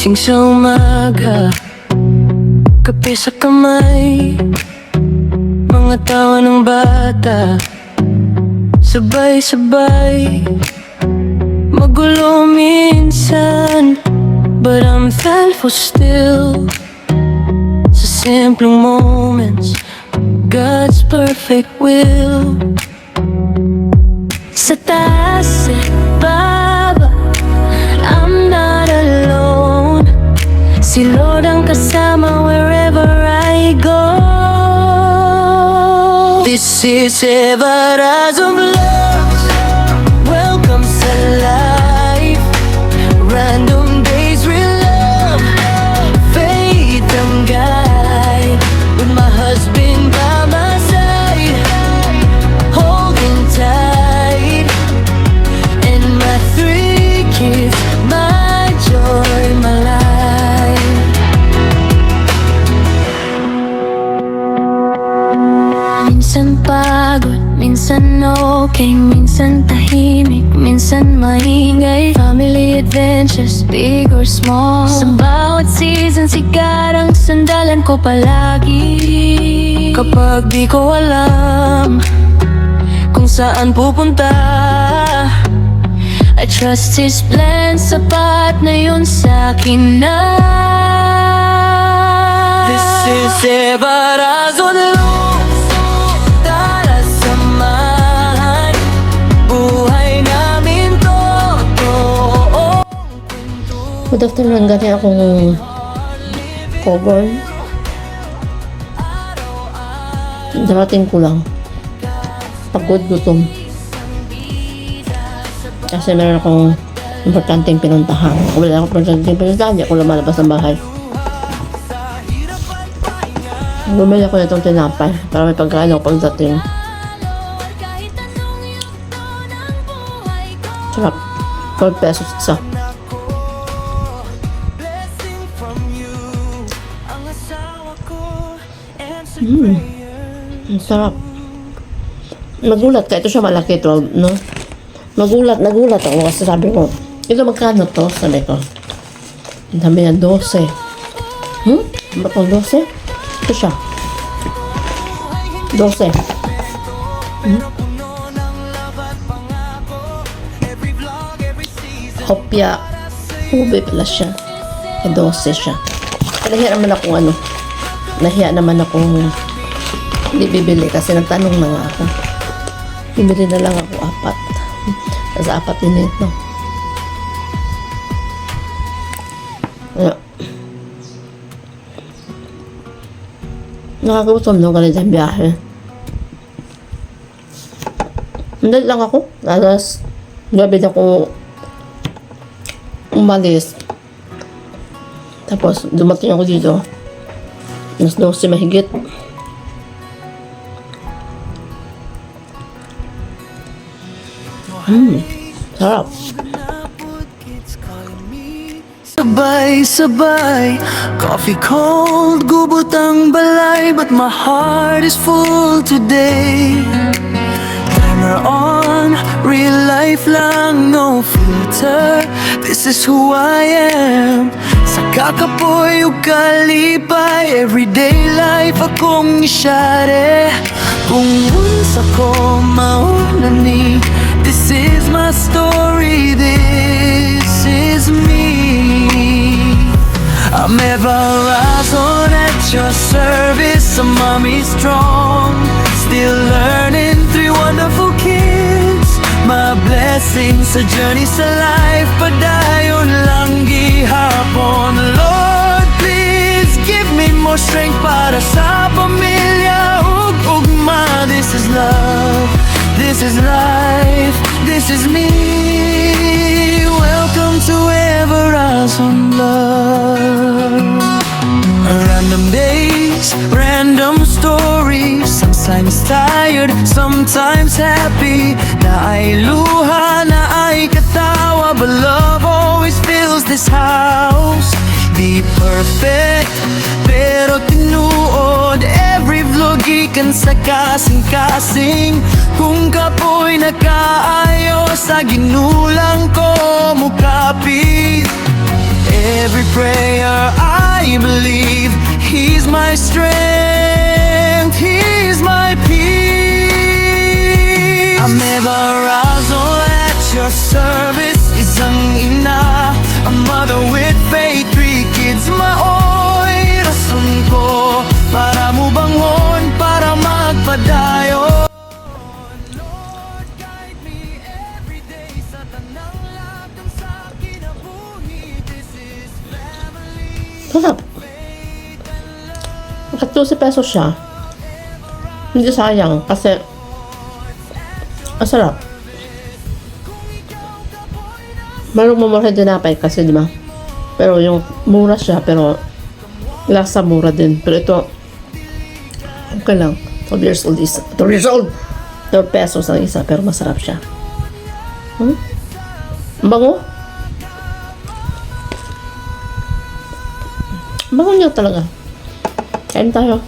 Gising sa umaga, kape sa kamay, mga tawa ng bata, sabay-sabay. Magulo minsan, but I'm thankful still. Sa simpleng moments, God's perfect will. Sa taas at baba, I'm not alone. Si Lord ang kasama wherever I go. This is 7 hours of love. Welcome sa life. Random days real love. Faith ang guide. With my husband by my side, holding tight. And my 3 kids, my joy, my life. Minsan pagod, minsan okay, minsan tahimik, minsan maingay. Family adventures, big or small. Sa bawat season, sikat ang sandalan ko palagi. Kapag di ko alam kung saan pupunta, I trust His plan, sapat na yun sa'kin na. This is 7 hours on the road. Tara samahan, buhay namin totoo. Good afternoon, gani akong cover. Darating ko lang. Pagod, gutom. Kasi meron akong importanteng pinuntahan. Kung wala akong importanteng pinuntahan, hindi ako lumalabas ng bahay. Bumili ako nitong tinapay para may pagkain ako pagdating. Sarap. 12 pesos isa. Ang sarap. Nagulat ka. Ito siya malaki, 12, no? Nagulat ako kasi sabi ko, ito magkano to? Sabi ko. Sabi niya, 12. Ba't ang 12? Ito siya. 12. Hopya. Ube pala siya. Kaya 12 siya. Nahiya naman akong hindi bibili kasi nagtanong na nga ako. Bibili na lang ako 4. Sa 4 din ito. Nakakagutom nung ganito ang biyahe. Hindi lang ako. Alas gabi na ako umalis. Tapos dumating ako dito. Alas 12 mahigit. Sarap. Sabay-sabay, coffee cold, gubot ang balay, but my heart is full today. Timer on, real life lang, no filter. This is who I am. Sa kakapoy o kalipay, everyday life akong isyare. Kung once ako maunani, this is my story, this is me. I'm ever on at your service, a mommy strong, still learning 3 wonderful kids. My blessings sa journey sa life, padayon lang gihapon. Lord, please give me more strength para sa pamilya ug ugma. This is love, this is life, this is me. Welcome to Everlasting Love. Random days, random stories, sometimes tired, sometimes happy. Na ay luha, na ay katawa, but love always fills this house. Di perfect, pero tinuod. Every vlog ikan sa kasing-kasing. Kung kapoy nakaayo sa ginulang ko mukapit. every prayer I believe. He's my strength, He's my peace. I'm ever razzle at your service. Isang ina, a mother with faith, 3 kids, maoy. Rason ko para mo bangon, para magpadayon. Lord, guide me every day sa tanang lakang sa kinabuhi. This is family. Sarap. At 12 pesos siya. Hindi sayang kasi ang sarap. Marong mamahal dinapay kasi, di ba? Pero yung mura siya, pero lasa mura din. Pero ito, okay lang. 12 years old isa. 12 years old! 12 pesos ang isa, pero masarap siya. Ang bango. Ang bango niya talaga. Kain tayo.